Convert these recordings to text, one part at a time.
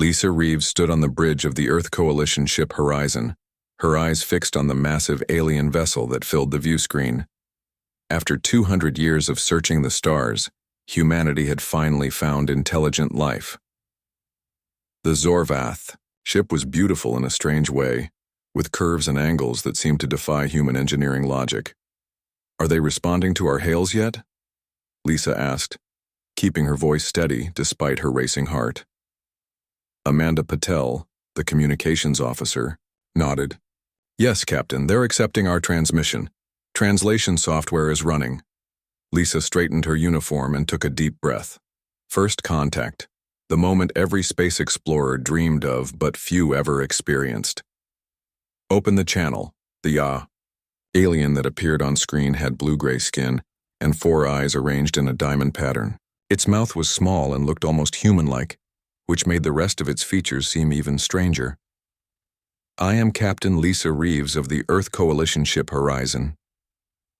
Lisa Reeves stood on the bridge of the Earth Coalition ship Horizon, her eyes fixed on the massive alien vessel that filled the view screen. After 200 years of searching the stars, humanity had finally found intelligent life. The Zorvath ship was beautiful in a strange way, with curves and angles that seemed to defy human engineering logic. "Are they responding to our hails yet?" Lisa asked, keeping her voice steady despite her racing heart. Amanda Patel, the communications officer, nodded. "Yes, Captain, they're accepting our transmission. Translation software is running." Lisa straightened her uniform and took a deep breath. First contact, the moment every space explorer dreamed of but few ever experienced. "Open the channel," the alien that appeared on screen had blue-gray skin and 4 eyes arranged in a diamond pattern. Its mouth was small and looked almost human-like, which made the rest of its features seem even stranger. "I am Captain Lisa Reeves of the Earth Coalition ship Horizon.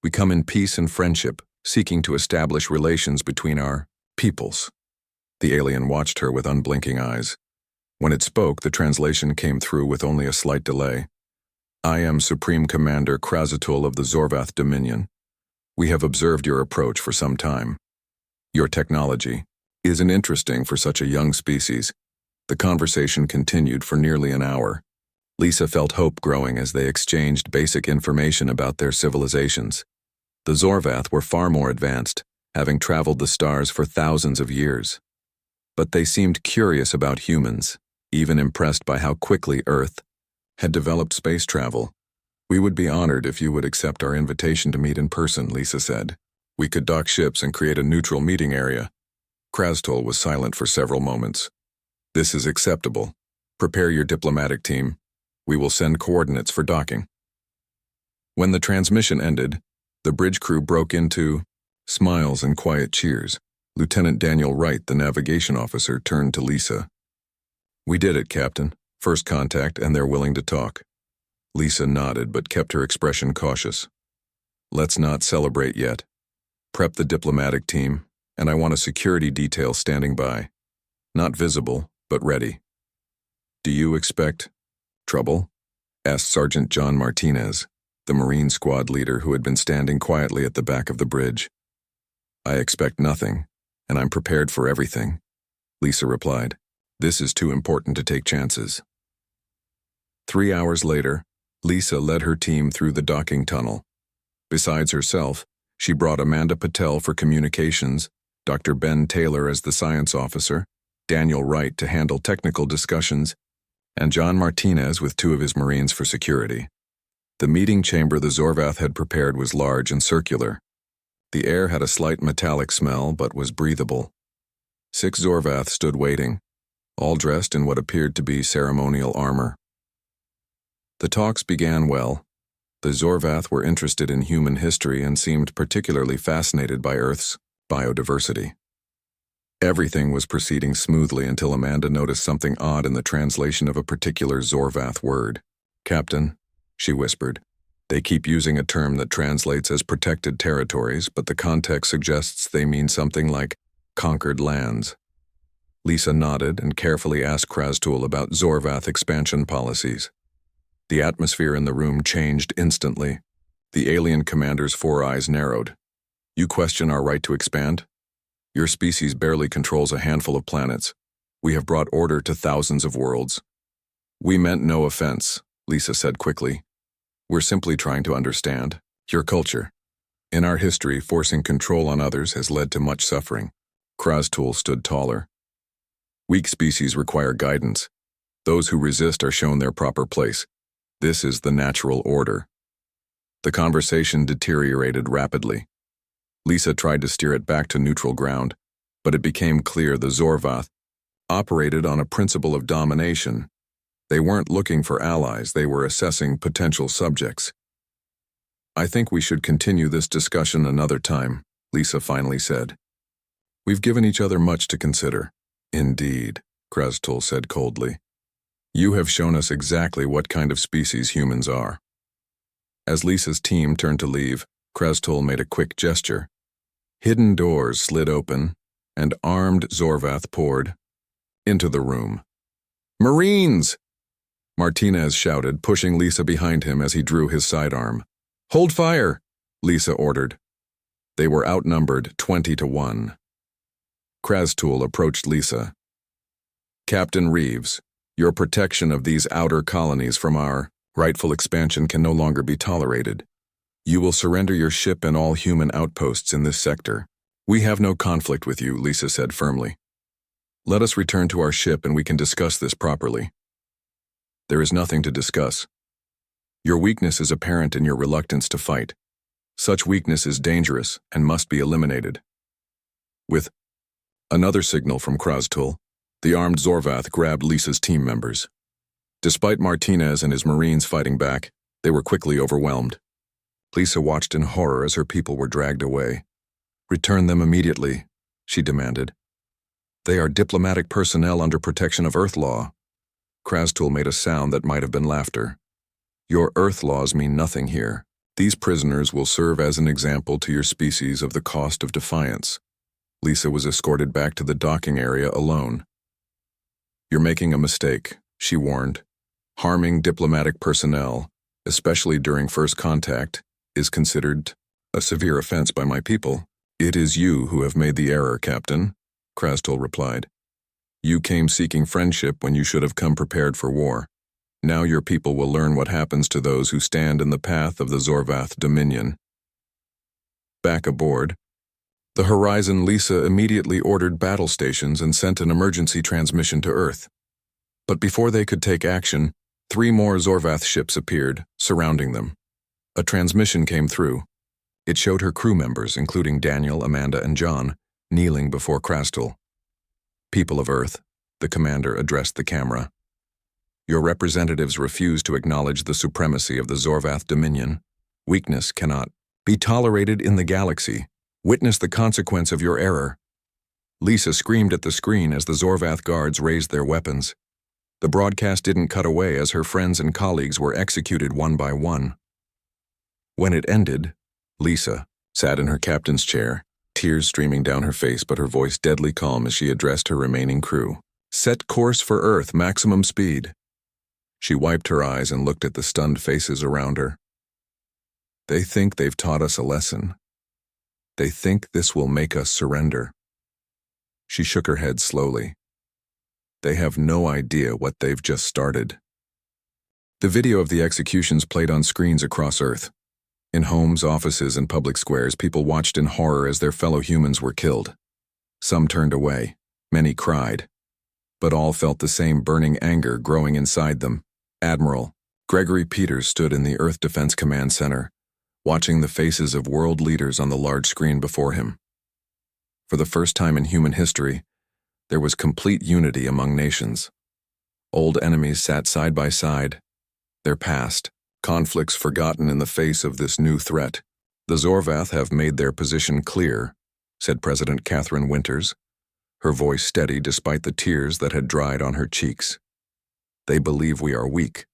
We come in peace and friendship, seeking to establish relations between our peoples." The alien watched her with unblinking eyes. When it spoke, the translation came through with only a slight delay. "I am Supreme Commander Krazatul of the Zorvath Dominion. We have observed your approach for some time. Your technology isn't interesting for such a young species." The conversation continued for nearly an hour. Lisa felt hope growing as they exchanged basic information about their civilizations. The Zorvath were far more advanced, having traveled the stars for thousands of years. But they seemed curious about humans, even impressed by how quickly Earth had developed space travel. "We would be honored if you would accept our invitation to meet in person," Lisa said. "We could dock ships and create a neutral meeting area." Krazatul was silent for several moments. "This is acceptable. Prepare your diplomatic team. We will send coordinates for docking." When the transmission ended, the bridge crew broke into smiles and quiet cheers. Lieutenant Daniel Wright, the navigation officer, turned to Lisa. "We did it, Captain. First contact, and they're willing to talk." Lisa nodded but kept her expression cautious. "Let's not celebrate yet. Prep the diplomatic team, and I want a security detail standing by. Not visible, but ready." "Do you expect trouble?" asked Sergeant John Martinez, the Marine squad leader who had been standing quietly at the back of the bridge. "I expect nothing, and I'm prepared for everything," Lisa replied. "This is too important to take chances." 3 hours later, Lisa led her team through the docking tunnel. Besides herself, she brought Amanda Patel for communications, Dr. Ben Taylor as the science officer, Daniel Wright to handle technical discussions, and John Martinez with 2 of his Marines for security. The meeting chamber the Zorvath had prepared was large and circular. The air had a slight metallic smell but was breathable. 6 Zorvath stood waiting, all dressed in what appeared to be ceremonial armor. The talks began well. The Zorvath were interested in human history and seemed particularly fascinated by Earth's biodiversity. Everything was proceeding smoothly until Amanda noticed something odd in the translation of a particular Zorvath word. "Captain," she whispered, "they keep using a term that translates as protected territories, but the context suggests they mean something like conquered lands." Lisa nodded and carefully asked Krazatul about Zorvath expansion policies. The atmosphere in the room changed instantly. The alien commander's 4 eyes narrowed. "You question our right to expand? Your species barely controls a handful of planets. We have brought order to thousands of worlds." "We meant no offense," Lisa said quickly. "We're simply trying to understand your culture. In our history, forcing control on others has led to much suffering." Krazatul stood taller. "Weak species require guidance. Those who resist are shown their proper place. This is the natural order." The conversation deteriorated rapidly. Lisa tried to steer it back to neutral ground, but it became clear the Zorvath operated on a principle of domination. They weren't looking for allies, they were assessing potential subjects. "I think we should continue this discussion another time," Lisa finally said. "We've given each other much to consider." "Indeed," Krazatul said coldly. "You have shown us exactly what kind of species humans are." As Lisa's team turned to leave, Krazatul made a quick gesture. Hidden doors slid open, and armed Zorvath poured into the room. Marines! Martinez shouted, pushing Lisa behind him as he drew his sidearm. Hold fire! Lisa ordered. They were outnumbered 20-1. Krastul approached Lisa. Captain Reeves, your protection of these outer colonies from our rightful expansion can no longer be tolerated. You will surrender your ship and all human outposts in this sector. We have no conflict with you, Lisa said firmly. Let us return to our ship and we can discuss this properly. There is nothing to discuss. Your weakness is apparent in your reluctance to fight. Such weakness is dangerous and must be eliminated. With another signal from Krastul, the armed Zorvath grabbed Lisa's team members. Despite Martinez and his Marines fighting back, they were quickly overwhelmed. Lisa watched in horror as her people were dragged away. Return them immediately, she demanded. They are diplomatic personnel under protection of Earth law. Krastul made a sound that might have been laughter. Your Earth laws mean nothing here. These prisoners will serve as an example to your species of the cost of defiance. Lisa was escorted back to the docking area alone. You're making a mistake, she warned. Harming diplomatic personnel, especially during first contact, is considered a severe offense by my people. It is you who have made the error, Captain, Krastul replied. You came seeking friendship when you should have come prepared for war. Now your people will learn what happens to those who stand in the path of the Zorvath Dominion. Back aboard, the Horizon, Lisa immediately ordered battle stations and sent an emergency transmission to Earth. But before they could take action, 3 more Zorvath ships appeared, surrounding them. A transmission came through. It showed her crew members, including Daniel, Amanda, and John, kneeling before Krastul. People of Earth, the commander addressed the camera. Your representatives refuse to acknowledge the supremacy of the Zorvath Dominion. Weakness cannot be tolerated in the galaxy. Witness the consequence of your error. Lisa screamed at the screen as the Zorvath guards raised their weapons. The broadcast didn't cut away as her friends and colleagues were executed one by one. When it ended, Lisa sat in her captain's chair, tears streaming down her face but her voice deadly calm as she addressed her remaining crew. Set course for Earth, maximum speed. She wiped her eyes and looked at the stunned faces around her. They think they've taught us a lesson. They think this will make us surrender. She shook her head slowly. They have no idea what they've just started. The video of the executions played on screens across Earth. In homes, offices, and public squares, people watched in horror as their fellow humans were killed. Some turned away, many cried, but all felt the same burning anger growing inside them. Admiral Gregory Peters stood in the Earth Defense Command Center, watching the faces of world leaders on the large screen before him. For the first time in human history, there was complete unity among nations. Old enemies sat side by side, their past, conflicts forgotten in the face of this new threat. The Zorvath have made their position clear, said President Catherine Winters, her voice steady despite the tears that had dried on her cheeks. They believe we are weak.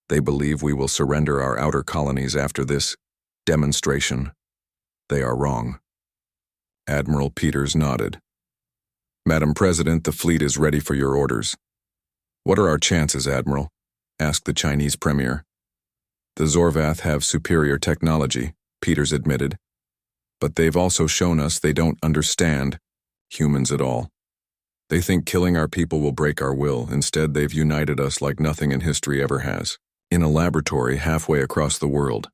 They believe we will surrender our outer colonies after this demonstration. They are wrong. Admiral Peters nodded. Madam President, the fleet is ready for your orders. What are our chances, Admiral? Asked the Chinese premier. The Zorvath have superior technology, Peters admitted. But they've also shown us they don't understand humans at all. They think killing our people will break our will. Instead, they've united us like nothing in history ever has. In a laboratory halfway across the world,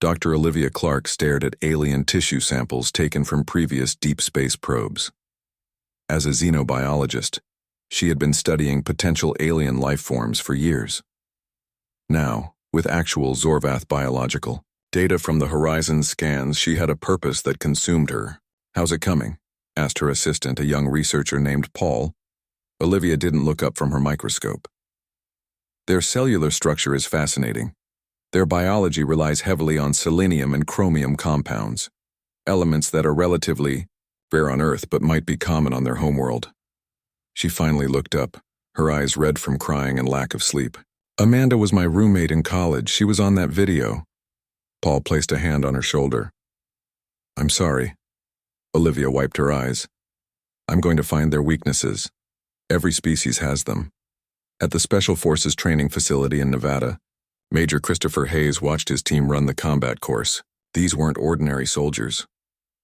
Dr. Olivia Clark stared at alien tissue samples taken from previous deep space probes. As a xenobiologist, she had been studying potential alien life forms for years. Now, with actual Zorvath biological data from the Horizon scans, she had a purpose that consumed her. How's it coming? Asked her assistant, a young researcher named Paul. Olivia didn't look up from her microscope. Their cellular structure is fascinating. Their biology relies heavily on selenium and chromium compounds, elements that are relatively rare on Earth but might be common on their homeworld. She finally looked up, her eyes red from crying and lack of sleep. Amanda was my roommate in college. She was on that video. Paul placed a hand on her shoulder. I'm sorry. Olivia wiped her eyes. I'm going to find their weaknesses. Every species has them. At the Special Forces Training Facility in Nevada, Major Christopher Hayes watched his team run the combat course. These weren't ordinary soldiers.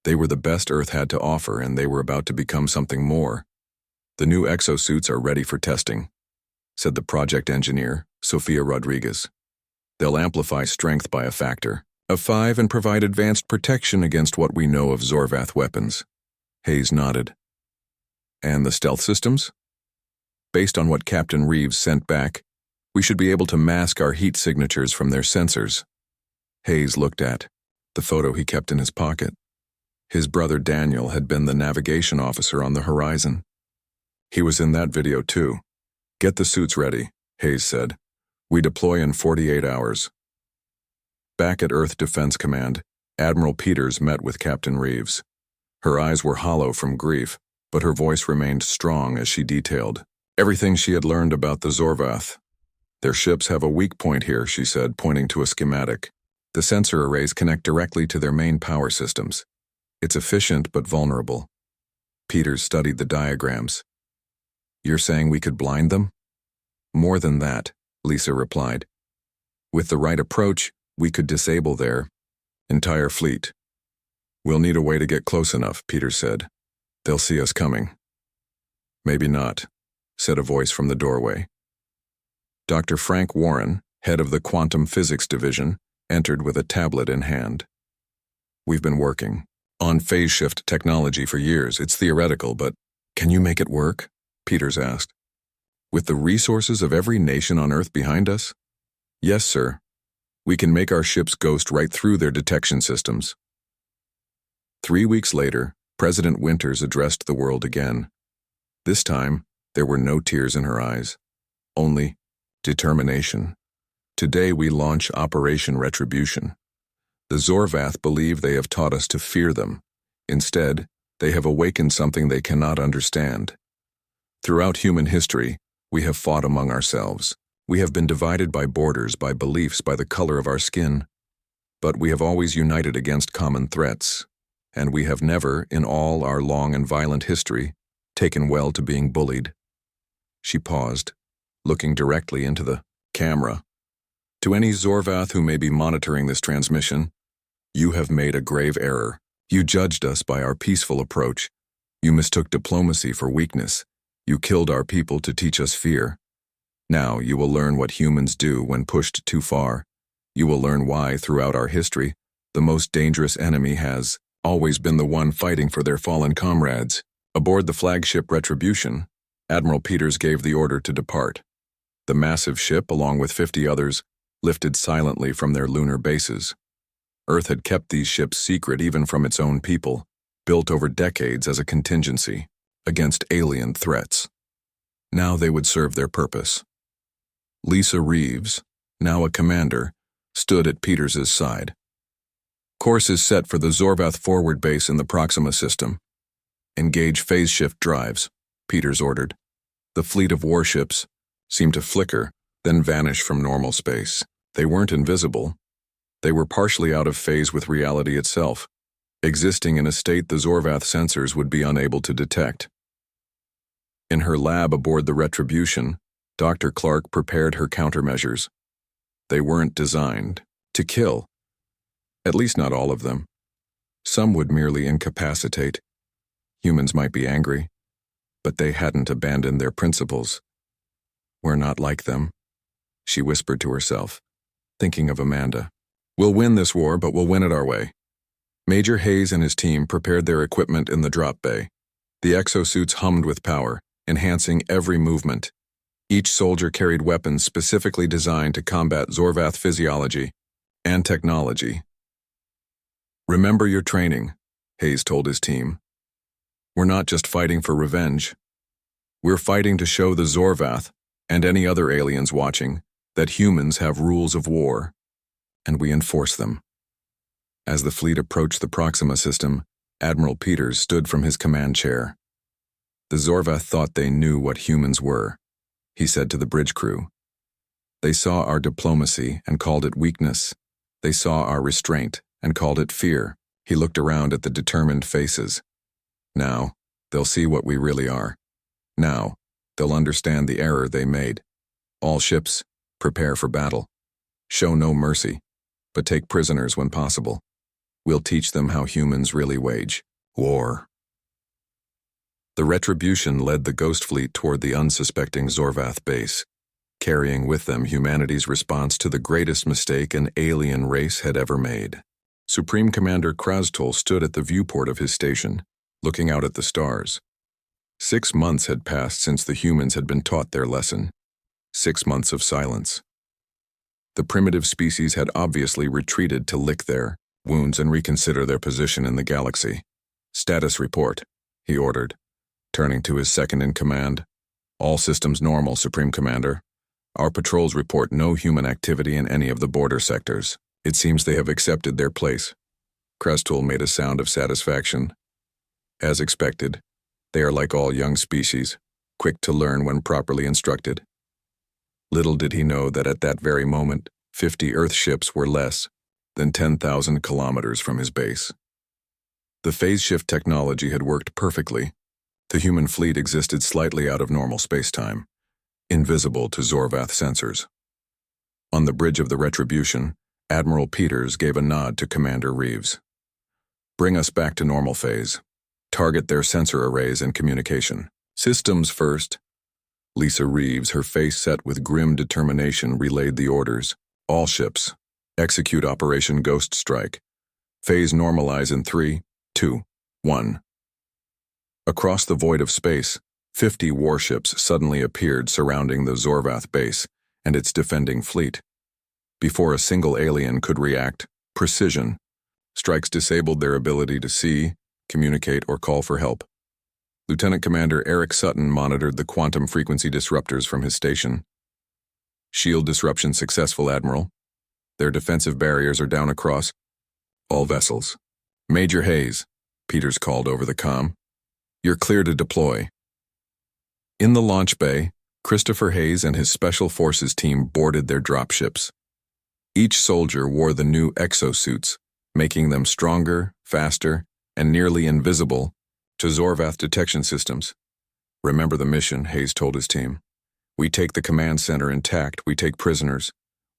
They were the best Earth had to offer, and they were about to become something more. "The new exosuits are ready for testing," said the project engineer, Sofia Rodriguez. "They'll amplify strength by a factor of 5 and provide advanced protection against what we know of Zorvath weapons." Hayes nodded. "And the stealth systems? Based on what Captain Reeves sent back, we should be able to mask our heat signatures from their sensors." Hayes looked at the photo he kept in his pocket. His brother Daniel had been the navigation officer on the Horizon. He was in that video too. "Get the suits ready," Hayes said. "We deploy in 48 hours. Back at Earth Defense Command, Admiral Peters met with Captain Reeves. Her eyes were hollow from grief, but her voice remained strong as she detailed everything she had learned about the Zorvath. "Their ships have a weak point here," she said, pointing to a schematic. "The sensor arrays connect directly to their main power systems. It's efficient but vulnerable." Peters studied the diagrams. "You're saying we could blind them?" "More than that," Lisa replied. "With the right approach, we could disable their entire fleet." "We'll need a way to get close enough," Peters said. "They'll see us coming." "Maybe not," said a voice from the doorway. Dr. Frank Warren, head of the Quantum Physics Division, entered with a tablet in hand. "We've been working on phase shift technology for years. It's theoretical, but can you make it work?" Peters asked. "With the resources of every nation on Earth behind us?" "Yes, sir. We can make our ships ghost right through their detection systems." 3 weeks later, President Winters addressed the world again. This time, there were no tears in her eyes, only determination. "Today we launch Operation Retribution. The Zorvath believe they have taught us to fear them. Instead, they have awakened something they cannot understand. Throughout human history, we have fought among ourselves. We have been divided by borders, by beliefs, by the color of our skin. But we have always united against common threats, and we have never, in all our long and violent history, taken well to being bullied." She paused, looking directly into the camera. "To any Zorvath who may be monitoring this transmission, you have made a grave error. You judged us by our peaceful approach. You mistook diplomacy for weakness. You killed our people to teach us fear. Now you will learn what humans do when pushed too far. You will learn why, throughout our history, the most dangerous enemy has always been the one fighting for their fallen comrades." Aboard the flagship Retribution, Admiral Peters gave the order to depart. The massive ship, along with 50 others, lifted silently from their lunar bases. Earth had kept these ships secret even from its own people, built over decades as a contingency against alien threats. Now they would serve their purpose. Lisa Reeves, now a commander, stood at Peters's side. "Course is set for the Zorvath forward base in the Proxima system. Engage phase shift drives," Peters ordered. The fleet of warships seemed to flicker, then vanish from normal space. They weren't invisible. They were partially out of phase with reality itself, existing in a state the Zorvath sensors would be unable to detect. In her lab aboard the Retribution, Dr. Clark prepared her countermeasures. They weren't designed to kill. At least not all of them. Some would merely incapacitate. Humans might be angry, but they hadn't abandoned their principles. "We're not like them," she whispered to herself, thinking of Amanda. "We'll win this war, but we'll win it our way." Major Hayes and his team prepared their equipment in the drop bay. The exosuits hummed with power, enhancing every movement. Each soldier carried weapons specifically designed to combat Zorvath physiology and technology. "Remember your training," Hayes told his team. "We're not just fighting for revenge. We're fighting to show the Zorvath, and any other aliens watching, that humans have rules of war, and we enforce them." As the fleet approached the Proxima system, Admiral Peters stood from his command chair. "The Zorvath thought they knew what humans were," he said to the bridge crew. "They saw our diplomacy and called it weakness. They saw our restraint and called it fear." He looked around at the determined faces. "Now, they'll see what we really are. Now, they'll understand the error they made." All ships, prepare for battle. Show no mercy, but take prisoners when possible. We'll teach them how humans really wage war. The Retribution led the Ghost Fleet toward the unsuspecting Zorvath base, carrying with them humanity's response to the greatest mistake an alien race had ever made. Supreme Commander Krastul stood at the viewport of his station, looking out at the stars. 6 months had passed since the humans had been taught their lesson. 6 months of silence. The primitive species had obviously retreated to lick their wounds and reconsider their position in the galaxy. Status report, he ordered, turning to his second-in-command. All systems normal, Supreme Commander. Our patrols report no human activity in any of the border sectors. It seems they have accepted their place. Krastul made a sound of satisfaction. As expected, they are like all young species, quick to learn when properly instructed. Little did he know that at that very moment, 50 Earth ships were less than 10,000 kilometers from his base. The phase shift technology had worked perfectly. The human fleet existed slightly out of normal spacetime, invisible to Zorvath sensors. On the bridge of the Retribution, Admiral Peters gave a nod to Commander Reeves. Bring us back to normal phase. Target their sensor arrays and communication. Systems first. Lisa Reeves, her face set with grim determination, relayed the orders. All ships, execute Operation Ghost Strike. Phase normalize in 3, 2, 1. Across the void of space, 50 warships suddenly appeared surrounding the Zorvath base and its defending fleet. Before a single alien could react, precision strikes disabled their ability to see, communicate, or call for help. Lieutenant Commander Eric Sutton monitored the quantum frequency disruptors from his station. Shield disruption successful, Admiral. Their defensive barriers are down across all vessels. Major Hayes, Peters called over the comm. You're clear to deploy. In the launch bay, Christopher Hayes and his Special Forces team boarded their dropships. Each soldier wore the new exosuits, making them stronger, faster, and nearly invisible to Zorvath detection systems. Remember the mission, Hayes told his team. We take the command center intact, we take prisoners.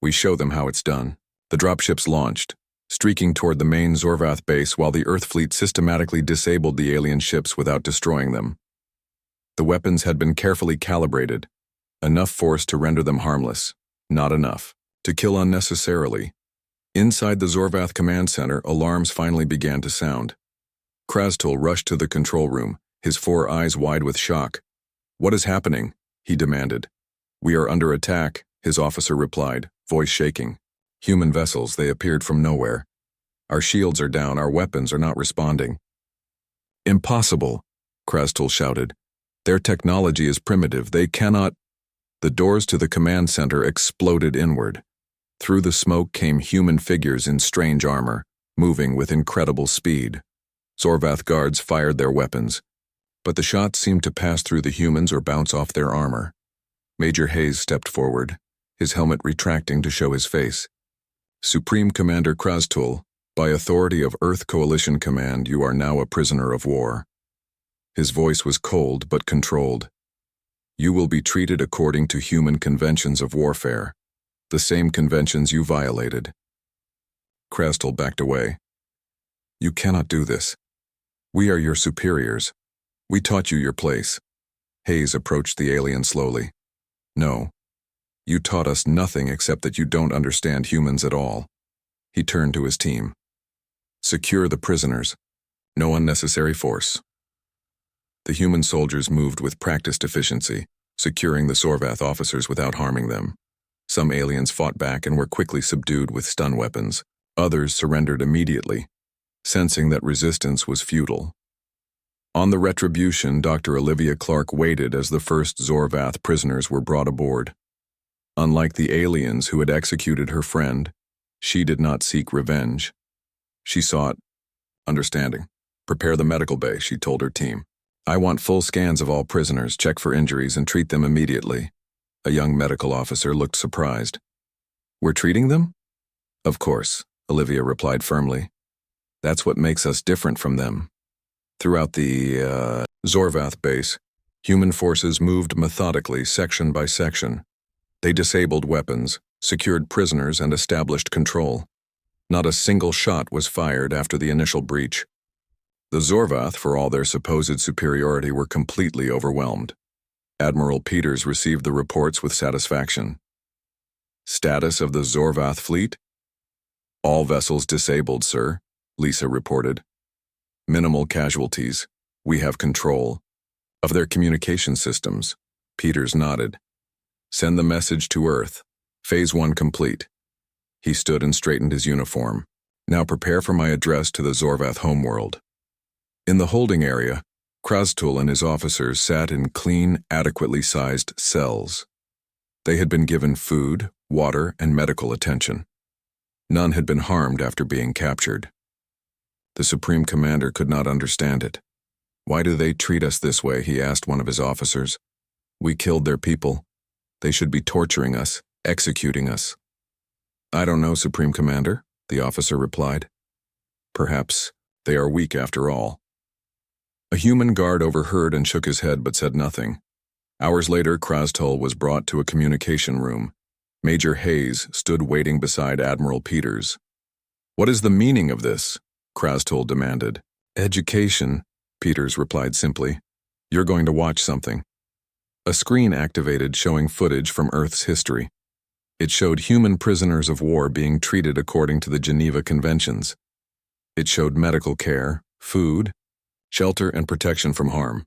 We show them how it's done. The dropships launched, streaking toward the main Zorvath base while the Earth fleet systematically disabled the alien ships without destroying them. The weapons had been carefully calibrated, enough force to render them harmless, not enough to kill unnecessarily. Inside the Zorvath command center, alarms finally began to sound. Krastul rushed to the control room, his 4 eyes wide with shock. What is happening? He demanded. We are under attack, his officer replied, voice shaking. Human vessels, they appeared from nowhere. Our shields are down, our weapons are not responding. Impossible, Krastul shouted. Their technology is primitive, they cannot. The doors to the command center exploded inward. Through the smoke came human figures in strange armor, moving with incredible speed. Zorvath guards fired their weapons, but the shots seemed to pass through the humans or bounce off their armor. Major Hayes stepped forward, his helmet retracting to show his face. Supreme Commander Krastul, by authority of Earth Coalition Command, you are now a prisoner of war. His voice was cold but controlled. You will be treated according to human conventions of warfare, the same conventions you violated. Krastul backed away. You cannot do this. We are your superiors. We taught you your place. Hayes approached the alien slowly. No. You taught us nothing except that you don't understand humans at all. He turned to his team. Secure the prisoners. No unnecessary force. The human soldiers moved with practiced efficiency, securing the Zorvath officers without harming them. Some aliens fought back and were quickly subdued with stun weapons. Others surrendered immediately, sensing that resistance was futile. On the Retribution, Dr. Olivia Clark waited as the first Zorvath prisoners were brought aboard. Unlike the aliens who had executed her friend, she did not seek revenge. She sought understanding. Prepare the medical bay, she told her team. I want full scans of all prisoners, check for injuries, and treat them immediately. A young medical officer looked surprised. We're treating them? Of course, Olivia replied firmly. That's what makes us different from them. Throughout the Zorvath base, human forces moved methodically, section by section. They disabled weapons, secured prisoners, and established control. Not a single shot was fired after the initial breach. The Zorvath, for all their supposed superiority, were completely overwhelmed. Admiral Peters received the reports with satisfaction. Status of the Zorvath fleet? All vessels disabled, sir, Lisa reported. Minimal casualties. We have control. Of their communication systems, Peters nodded. Send the message to Earth. Phase 1 complete. He stood and straightened his uniform. Now prepare for my address to the Zorvath homeworld. In the holding area, Krastul and his officers sat in clean, adequately sized cells. They had been given food, water, and medical attention. None had been harmed after being captured. The Supreme Commander could not understand it. Why do they treat us this way, he asked one of his officers. We killed their people. They should be torturing us, executing us. I don't know, Supreme Commander, the officer replied. Perhaps they are weak after all. A human guard overheard and shook his head but said nothing. Hours later, Krastul was brought to a communication room. Major Hayes stood waiting beside Admiral Peters. What is the meaning of this? Krastul demanded. Education, Peters replied simply. You're going to watch something. A screen activated showing footage from Earth's history. It showed human prisoners of war being treated according to the Geneva Conventions. It showed medical care, food, shelter, and protection from harm.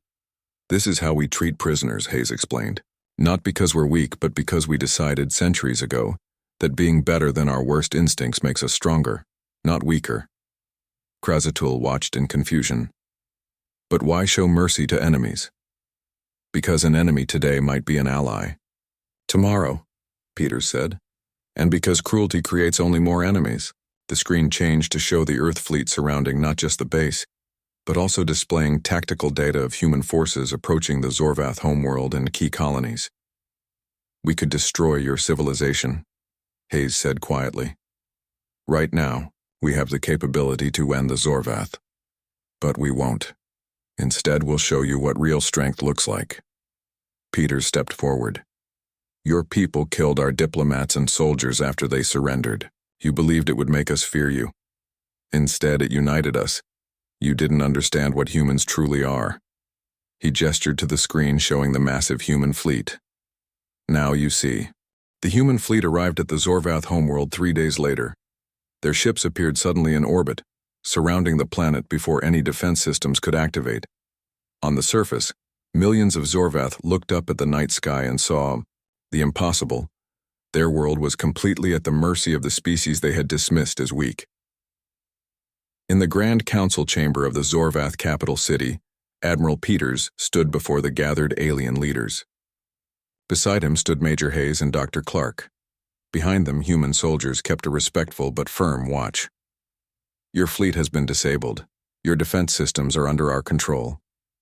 This is how we treat prisoners, Hayes explained. Not because we're weak, but because we decided centuries ago that being better than our worst instincts makes us stronger, not weaker. Krastul watched in confusion. But why show mercy to enemies? Because an enemy today might be an ally. Tomorrow, Peters said. And because cruelty creates only more enemies. The screen changed to show the Earth fleet surrounding not just the base, but also displaying tactical data of human forces approaching the Zorvath homeworld and key colonies. We could destroy your civilization, Hayes said quietly. Right now, we have the capability to end the Zorvath. But we won't. Instead, we'll show you what real strength looks like. Peters stepped forward. Your people killed our diplomats and soldiers after they surrendered. You believed it would make us fear you. Instead, it united us. You didn't understand what humans truly are. He gestured to the screen showing the massive human fleet. Now you see. The human fleet arrived at the Zorvath homeworld 3 days later. Their ships appeared suddenly in orbit, surrounding the planet before any defense systems could activate. On the surface, millions of Zorvath looked up at the night sky and saw the impossible. Their world was completely at the mercy of the species they had dismissed as weak. In the Grand Council chamber of the Zorvath capital city, Admiral Peters stood before the gathered alien leaders. Beside him stood Major Hayes and Dr. Clark. Behind them, human soldiers kept a respectful but firm watch. Your fleet has been disabled. Your defense systems are under our control.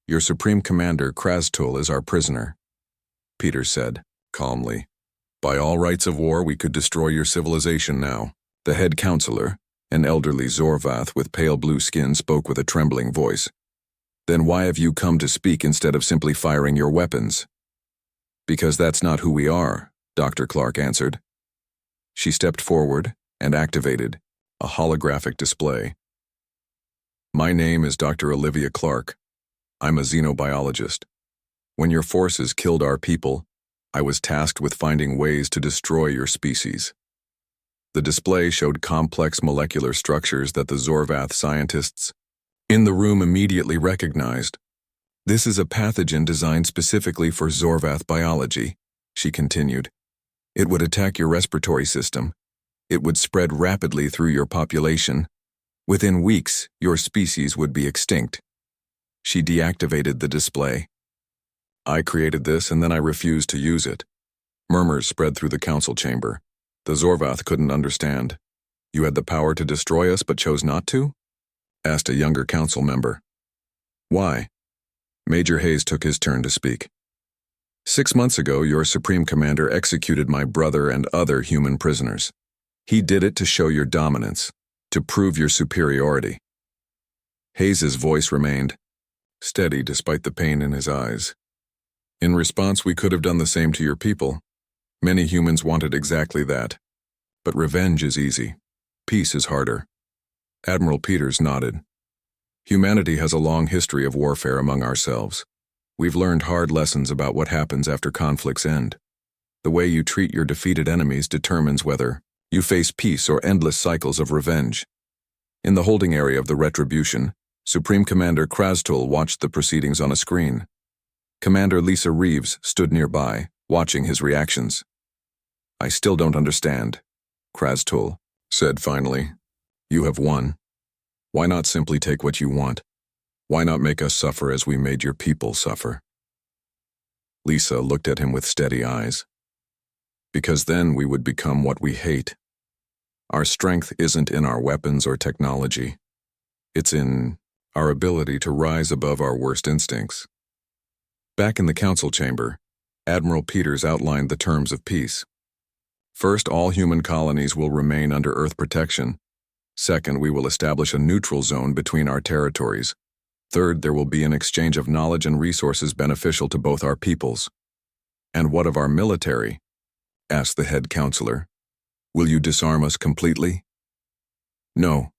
Your Supreme Commander, Krastul, is our prisoner, Peters said, calmly. By all rights of war, we could destroy your civilization now. The head counselor, an elderly Zorvath with pale blue skin, spoke with a trembling voice. Then why have you come to speak instead of simply firing your weapons? Because that's not who we are, Dr. Clark answered. She stepped forward and activated a holographic display. My name is Dr. Olivia Clark. I'm a xenobiologist. When your forces killed our people, I was tasked with finding ways to destroy your species. The display showed complex molecular structures that the Zorvath scientists in the room immediately recognized. This is a pathogen designed specifically for Zorvath biology, she continued. It would attack your respiratory system. It would spread rapidly through your population. Within weeks, your species would be extinct. She deactivated the display. I created this and then I refused to use it. Murmurs spread through the council chamber. The Zorvath couldn't understand. You had the power to destroy us but chose not to? Asked a younger council member. Why? Major Hayes took his turn to speak. 6 months ago, your Supreme Commander executed my brother and other human prisoners. He did it to show your dominance, to prove your superiority. Hayes's voice remained steady despite the pain in his eyes. In response, we could have done the same to your people. Many humans wanted exactly that. But revenge is easy. Peace is harder. Admiral Peters nodded. Humanity has a long history of warfare among ourselves. We've learned hard lessons about what happens after conflicts end. The way you treat your defeated enemies determines whether you face peace or endless cycles of revenge. In the holding area of the Retribution, Supreme Commander Krastul watched the proceedings on a screen. Commander Lisa Reeves stood nearby, watching his reactions. "I still don't understand," Krastul said finally. "You have won. Why not simply take what you want? Why not make us suffer as we made your people suffer?" Lisa looked at him with steady eyes. "Because then we would become what we hate. Our strength isn't in our weapons or technology. It's in our ability to rise above our worst instincts." Back in the council chamber, Admiral Peters outlined the terms of peace. First, all human colonies will remain under Earth protection. Second, we will establish a neutral zone between our territories. Third, there will be an exchange of knowledge and resources beneficial to both our peoples. "And what of our military?" asked the head counselor. "Will you disarm us completely?" "No,"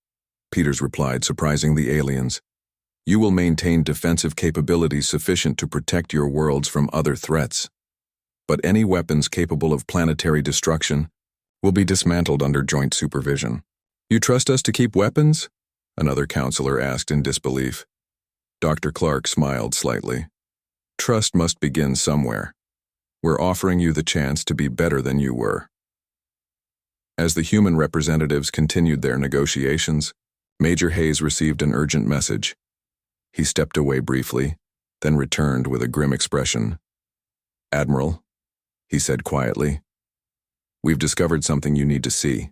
Peters replied, surprising the aliens. "You will maintain defensive capabilities sufficient to protect your worlds from other threats. But any weapons capable of planetary destruction will be dismantled under joint supervision." "You trust us to keep weapons?" another counselor asked in disbelief. Dr. Clark smiled slightly. "Trust must begin somewhere. We're offering you the chance to be better than you were." As the human representatives continued their negotiations, Major Hayes received an urgent message. He stepped away briefly, then returned with a grim expression. "Admiral," he said quietly, "we've discovered something you need to see."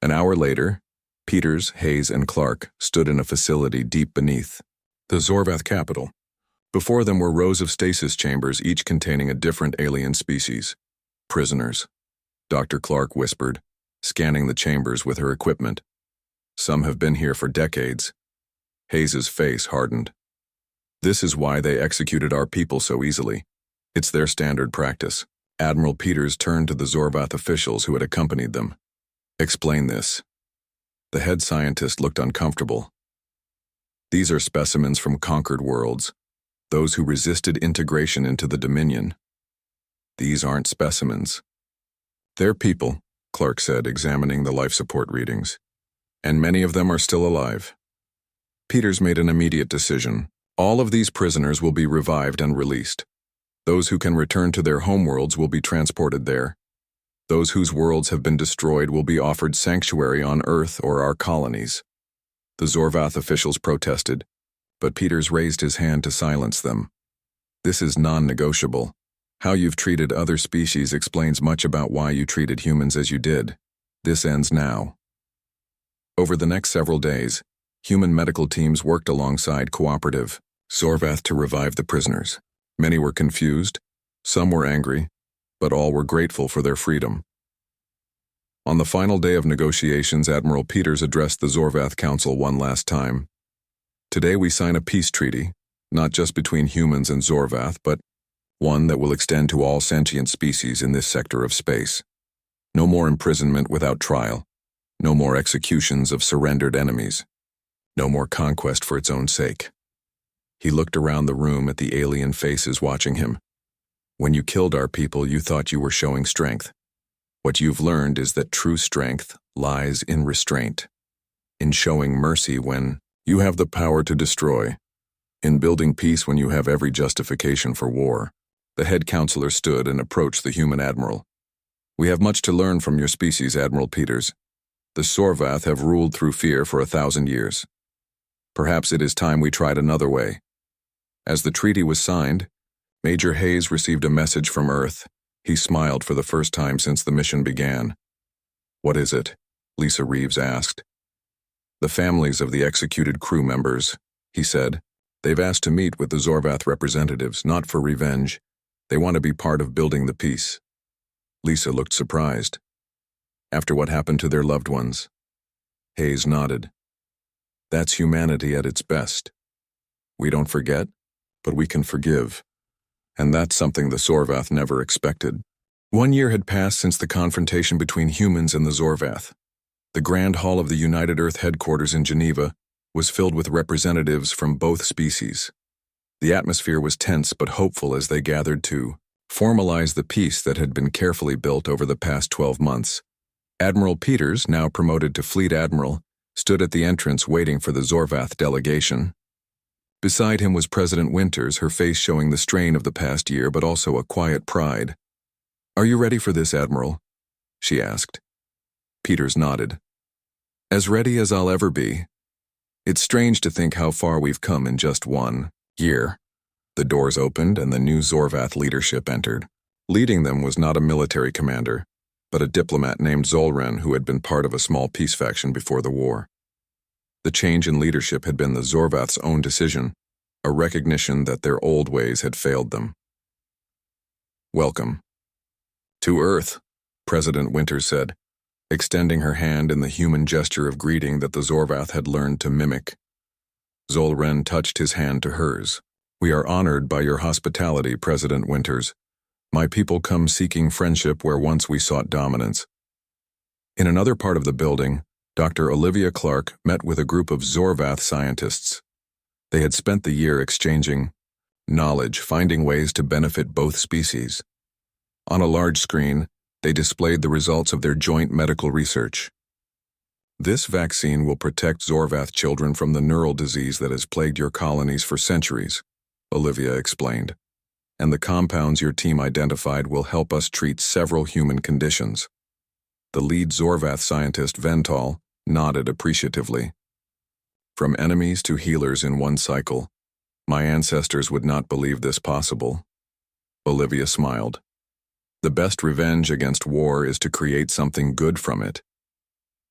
An hour later, Peters, Hayes, and Clark stood in a facility deep beneath the Zorvath capital. Before them were rows of stasis chambers, each containing a different alien species. "Prisoners," Dr. Clark whispered, scanning the chambers with her equipment. "Some have been here for decades." Hayes's face hardened. "This is why they executed our people so easily. It's their standard practice." Admiral Peters turned to the Zorvath officials who had accompanied them. "Explain this." The head scientist looked uncomfortable. "These are specimens from conquered worlds, those who resisted integration into the Dominion. These aren't specimens. They're people," Clark said, examining the life support readings. "And many of them are still alive." Peters made an immediate decision. All of these prisoners will be revived and released. Those who can return to their homeworlds will be transported there. Those whose worlds have been destroyed will be offered sanctuary on Earth or our colonies. The Zorvath officials protested, but Peters raised his hand to silence them. "This is non-negotiable. How you've treated other species explains much about why you treated humans as you did. This ends now." Over the next several days, human medical teams worked alongside cooperative Zorvath to revive the prisoners. Many were confused, some were angry, but all were grateful for their freedom. On the final day of negotiations, Admiral Peters addressed the Zorvath Council one last time. "Today we sign a peace treaty, not just between humans and Zorvath, but one that will extend to all sentient species in this sector of space. No more imprisonment without trial. No more executions of surrendered enemies. No more conquest for its own sake." He looked around the room at the alien faces watching him. "When you killed our people, you thought you were showing strength. What you've learned is that true strength lies in restraint, in showing mercy when you have the power to destroy, in building peace when you have every justification for war." The head counselor stood and approached the human admiral. "We have much to learn from your species, Admiral Peters. The Zorvath have ruled through fear for 1,000 years. Perhaps it is time we tried another way." As the treaty was signed, Major Hayes received a message from Earth. He smiled for the first time since the mission began. "What is it?" Lisa Reeves asked. "The families of the executed crew members," he said. "They've asked to meet with the Zorvath representatives, not for revenge. They want to be part of building the peace." Lisa looked surprised. "After what happened to their loved ones?" Hayes nodded. "That's humanity at its best. We don't forget, but we can forgive. And that's something the Zorvath never expected." 1 year had passed since the confrontation between humans and the Zorvath. The Grand Hall of the United Earth headquarters in Geneva was filled with representatives from both species. The atmosphere was tense but hopeful as they gathered to formalize the peace that had been carefully built over the past 12 months. Admiral Peters, now promoted to Fleet Admiral, stood at the entrance waiting for the Zorvath delegation. Beside him was President Winters, her face showing the strain of the past year but also a quiet pride. "Are you ready for this, Admiral?" she asked. Peters nodded. "As ready as I'll ever be. It's strange to think how far we've come in just 1 year." The doors opened and the new Zorvath leadership entered. Leading them was not a military commander, but a diplomat named Zolren who had been part of a small peace faction before the war. The change in leadership had been the Zorvath's own decision, a recognition that their old ways had failed them. "Welcome to Earth," President Winters said, extending her hand in the human gesture of greeting that the Zorvath had learned to mimic. Zolren touched his hand to hers. "We are honored by your hospitality, President Winters. My people come seeking friendship where once we sought dominance." In another part of the building, Dr. Olivia Clark met with a group of Zorvath scientists. They had spent the year exchanging knowledge, finding ways to benefit both species. On a large screen, they displayed the results of their joint medical research. "This vaccine will protect Zorvath children from the neural disease that has plagued your colonies for centuries," Olivia explained. "And the compounds your team identified will help us treat several human conditions." The lead Zorvath scientist, Vental, nodded appreciatively. "From enemies to healers in one cycle. My ancestors would not believe this possible." Olivia smiled. "The best revenge against war is to create something good from it."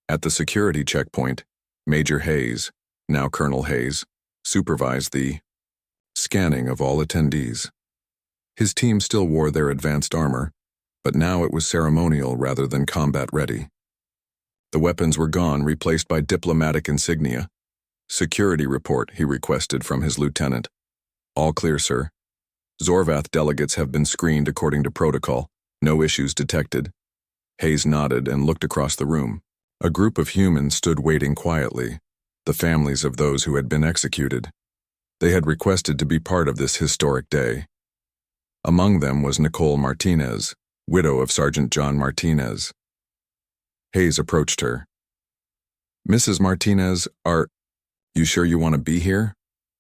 At the security checkpoint, Major Hayes, now Colonel Hayes, supervised the scanning of all attendees. His team still wore their advanced armor, but now it was ceremonial rather than combat-ready. The weapons were gone, replaced by diplomatic insignia. "Security report," he requested from his lieutenant. "All clear, sir. Zorvath delegates have been screened according to protocol. No issues detected." Hayes nodded and looked across the room. A group of humans stood waiting quietly, the families of those who had been executed. They had requested to be part of this historic day. Among them was Nicole Martinez, widow of Sergeant John Martinez. Hayes approached her. "Mrs. Martinez, are you sure you want to be here?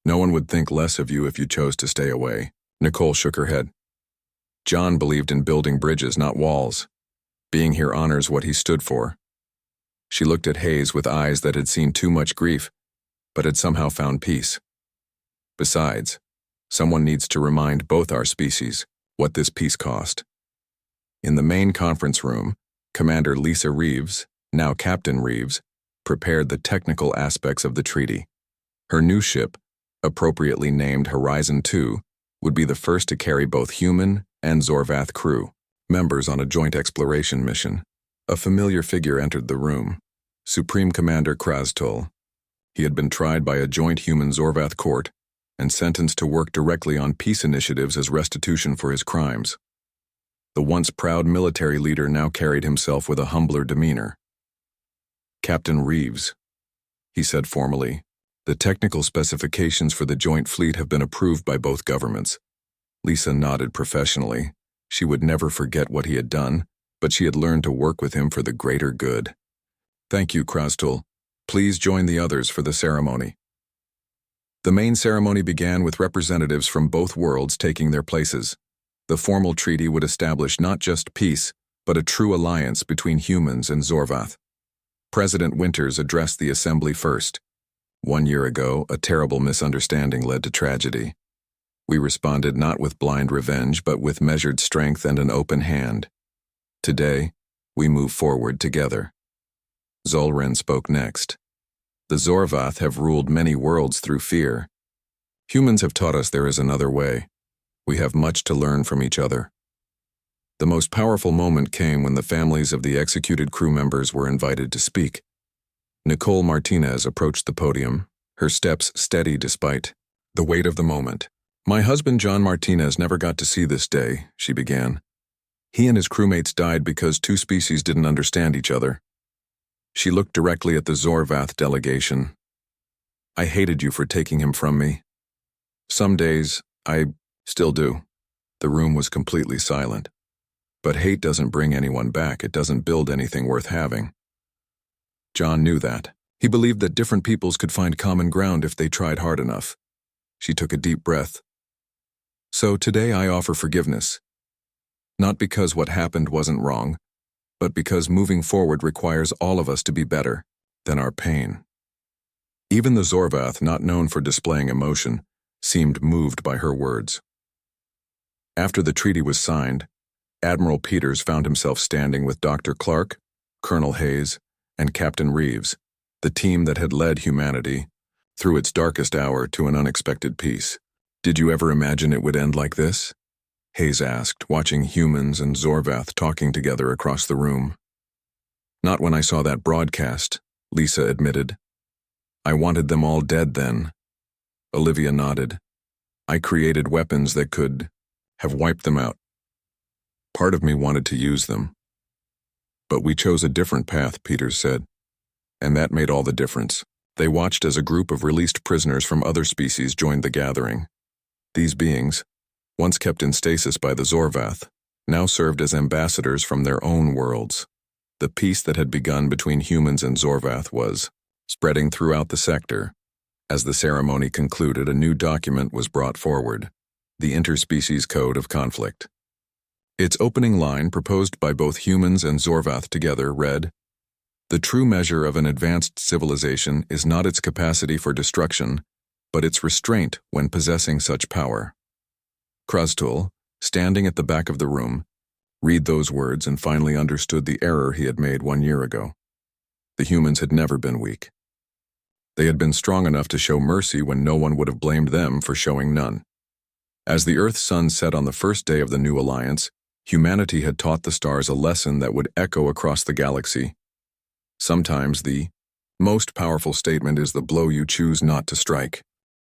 No one would think less of you if you chose to stay away." Nicole shook her head. "John believed in building bridges, not walls. Being here honors what he stood for." She looked at Hayes with eyes that had seen too much grief, but had somehow found peace. "Besides, someone needs to remind both our species what this peace cost." In the main conference room, Commander Lisa Reeves, now Captain Reeves, prepared the technical aspects of the treaty. Her new ship, appropriately named Horizon 2, would be the first to carry both human and Zorvath crew, members on a joint exploration mission. A familiar figure entered the room, Supreme Commander Krastol. He had been tried by a joint human Zorvath court and sentenced to work directly on peace initiatives as restitution for his crimes. The once proud military leader now carried himself with a humbler demeanor. "Captain Reeves," he said formally, "the technical specifications for the joint fleet have been approved by both governments." Lisa nodded professionally. She would never forget what he had done, but she had learned to work with him for the greater good. "Thank you, Krastol. Please join the others for the ceremony." The main ceremony began with representatives from both worlds taking their places. The formal treaty would establish not just peace, but a true alliance between humans and Zorvath. President Winters addressed the assembly first. "1 year ago, a terrible misunderstanding led to tragedy. We responded not with blind revenge, but with measured strength and an open hand. Today, we move forward together." Zolren spoke next. "The Zorvath have ruled many worlds through fear. Humans have taught us there is another way. We have much to learn from each other." The most powerful moment came when the families of the executed crew members were invited to speak. Nicole Martinez approached the podium, her steps steady despite the weight of the moment. "My husband John Martinez never got to see this day," she began. He and his crewmates died because two species didn't understand each other. She looked directly at the Zorvath delegation. I hated you for taking him from me. Some days, I still do. The room was completely silent. But hate doesn't bring anyone back. It doesn't build anything worth having. John knew that. He believed that different peoples could find common ground if they tried hard enough. She took a deep breath. So today I offer forgiveness. Not because what happened wasn't wrong, but because moving forward requires all of us to be better than our pain. Even the Zorvath, not known for displaying emotion, seemed moved by her words. After the treaty was signed, Admiral Peters found himself standing with Dr. Clark, Colonel Hayes, and Captain Reeves, the team that had led humanity through its darkest hour to an unexpected peace. Did you ever imagine it would end like this? Hayes asked, watching humans and Zorvath talking together across the room. Not when I saw that broadcast, Lisa admitted. I wanted them all dead then. Olivia nodded. I created weapons that could have wiped them out. Part of me wanted to use them. But we chose a different path, Peters said. And that made all the difference. They watched as a group of released prisoners from other species joined the gathering. These beings, once kept in stasis by the Zorvath, now served as ambassadors from their own worlds. The peace that had begun between humans and Zorvath was spreading throughout the sector. As the ceremony concluded, a new document was brought forward, the Interspecies Code of Conflict. Its opening line, proposed by both humans and Zorvath together, read, "The true measure of an advanced civilization is not its capacity for destruction, but its restraint when possessing such power." Krustul, standing at the back of the room, read those words and finally understood the error he had made 1 year ago. The humans had never been weak. They had been strong enough to show mercy when no one would have blamed them for showing none. As the Earth's sun set on the first day of the new alliance, humanity had taught the stars a lesson that would echo across the galaxy. Sometimes the most powerful statement is the blow you choose not to strike.